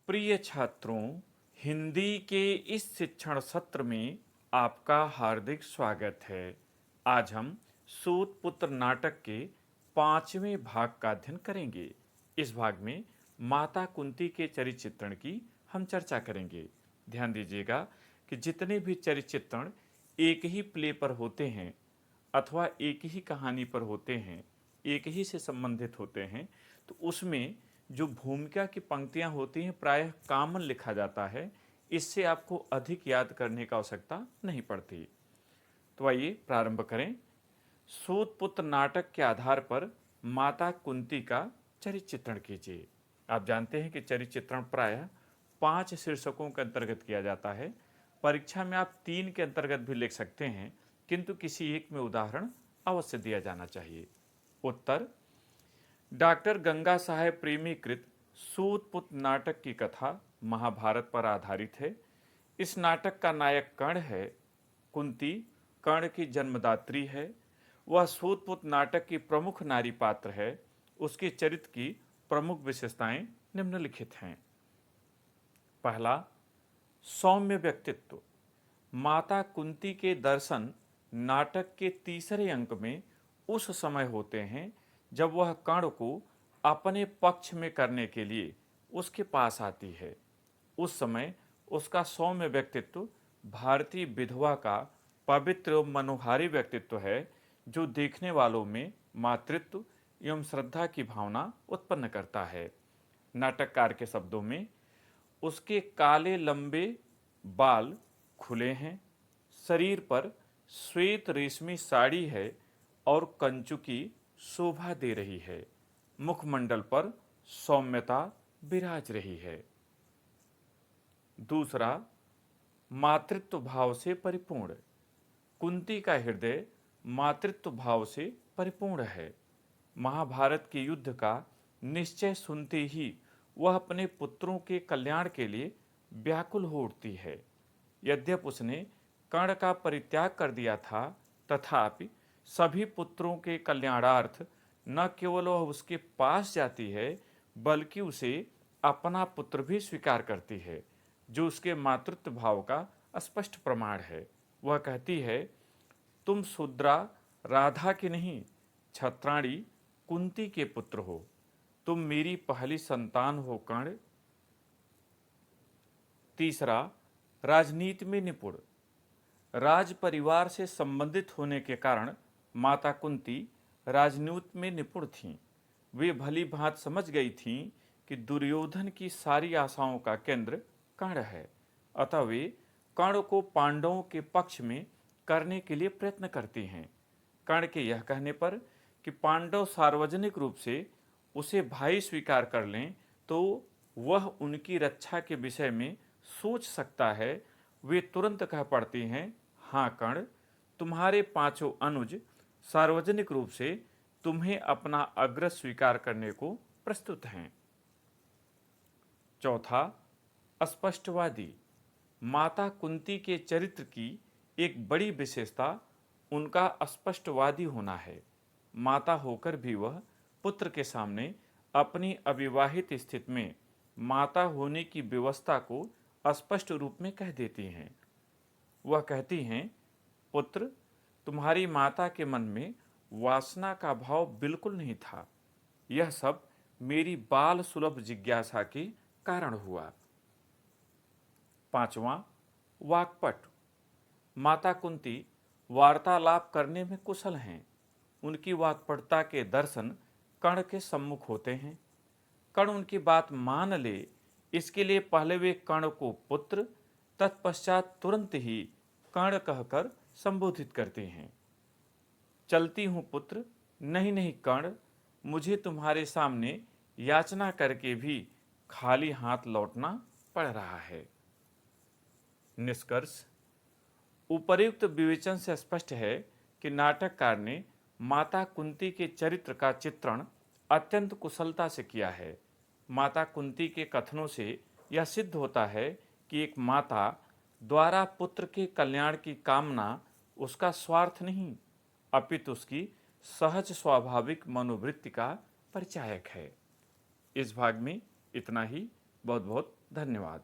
प्रिय छात्रों, हिंदी के इस शिक्षण सत्र में आपका हार्दिक स्वागत है। आज हम सूत पुत्र नाटक के 5वें भाग का अध्ययन करेंगे। इस भाग में माता कुंती के चरित्र चित्रण की हम चर्चा करेंगे। ध्यान दीजिएगा कि जितने भी चरित्र चित्रण एक ही प्ले पर होते हैं अथवा एक ही कहानी पर होते हैं, एक ही से संबंधित होते हैं, तो उसमें जो भूमिका की पंक्तियां होती हैं प्रायः कॉमन लिखा जाता है। इससे आपको अधिक याद करने की आवश्यकता नहीं पड़ती। तो आइए प्रारंभ करें। सूत पुत्र नाटक के आधार पर माता कुंती का चरित्र चित्रण कीजिए। आप जानते हैं कि चरित्र चित्रण प्रायः 5 शीर्षकों के अंतर्गत किया जाता है। परीक्षा में आप 3 के अंतर्गत भी लिख सकते हैं, किंतु किसी एक में उदाहरण अवश्य दिया जाना चाहिए। उत्तर: डॉक्टर गंगा साहेब प्रेमीकृत सूत पुत्र नाटक की कथा महाभारत पर आधारित है। इस नाटक का नायक कर्ण है। कुंती कर्ण की जन्मदात्री है। वह सूत पुत्र नाटक की प्रमुख नारी पात्र है। उसके चरित्र की प्रमुख विशेषताएं निम्नलिखित हैं। पहला, सौम्य व्यक्तित्व। माता कुंती के दर्शन नाटक के तीसरे अंक में उस समय होते हैं जब वह कर्ण को अपने पक्ष में करने के लिए उसके पास आती है। उस समय उसका सौम्य व्यक्तित्व भारतीय विधवा का पवित्र एवं मनोहारी व्यक्तित्व है, जो देखने वालों में मातृत्व एवं श्रद्धा की भावना उत्पन्न करता है। नाटककार के शब्दों में, उसके काले लंबे बाल खुले हैं, शरीर पर श्वेत रेशमी साड़ी है और कंचुकी शोभा दे रही है। मुखमंडल पर सौम्यता विराज रही है। दूसरा, मातृत्व भाव से परिपूर्ण। कुंती का हृदय मातृत्व भाव से परिपूर्ण है। महाभारत के युद्ध का निश्चय सुनते ही वह अपने पुत्रों के कल्याण के लिए व्याकुल हो उठती है। यद्यपि उसने कर्ण का परित्याग कर दिया था, तथापि सभी पुत्रों के कल्याणार्थ न केवल वह उसके पास जाती है, बल्कि उसे अपना पुत्र भी स्वीकार करती है, जो उसके मातृत्व भाव का स्पष्ट प्रमाण है। वह कहती है, तुम शूद्रा राधा की नहीं, छत्राणी कुंती के पुत्र हो। तुम मेरी पहली संतान हो कर्ण। तीसरा, राजनीति में निपुण। राज परिवार से संबंधित होने के कारण माता कुंती राजनीति में निपुण थीं। वे भली भांत समझ गई थीं कि दुर्योधन की सारी आशाओं का केंद्र कर्ण है, अतः वे कर्ण को पांडवों के पक्ष में करने के लिए प्रयत्न करती हैं। कर्ण के यह कहने पर कि पांडव सार्वजनिक रूप से उसे भाई स्वीकार कर लें तो वह उनकी रक्षा के विषय में सोच सकता है, वे तुरंत कह पड़ती हैं, हाँ कर्ण, तुम्हारे 5 अनुज सार्वजनिक रूप से तुम्हें अपना अग्रज स्वीकार करने को प्रस्तुत हैं। चौथा, स्पष्टवादी। माता कुंती के चरित्र की एक बड़ी विशेषता उनका स्पष्टवादी होना है। माता होकर भी वह पुत्र के सामने अपनी अविवाहित स्थिति में माता होने की व्यवस्था को स्पष्ट रूप में कह देती हैं। वह कहती हैं, पुत्र, तुम्हारी माता के मन में वासना का भाव बिल्कुल नहीं था। यह सब मेरी बाल सुलभ जिज्ञासा के कारण हुआ। पांचवा, वाक्पट। माता कुंती वार्तालाप करने में कुशल हैं। उनकी वाक्पटुता के दर्शन कर्ण के सम्मुख होते हैं। कर्ण उनकी बात मान ले, इसके लिए पहले वे कर्ण को पुत्र, तत्पश्चात तुरंत ही कर्ण कहकर संबोधित करते हैं। चलती हूं पुत्र, नहीं नहीं कर्ण, मुझे तुम्हारे सामने याचना करके भी खाली हाथ लौटना पड़ रहा है। निष्कर्ष: उपर्युक्त विवेचन से स्पष्ट है कि नाटककार ने माता कुंती के चरित्र का चित्रण अत्यंत कुशलता से किया है। माता कुंती के कथनों से यह सिद्ध होता है कि एक माता द्वारा पुत्र के कल्याण की कामना उसका स्वार्थ नहीं, अपितु उसकी सहज स्वाभाविक मनोवृत्ति का परिचायक है। इस भाग में इतना ही। बहुत बहुत धन्यवाद।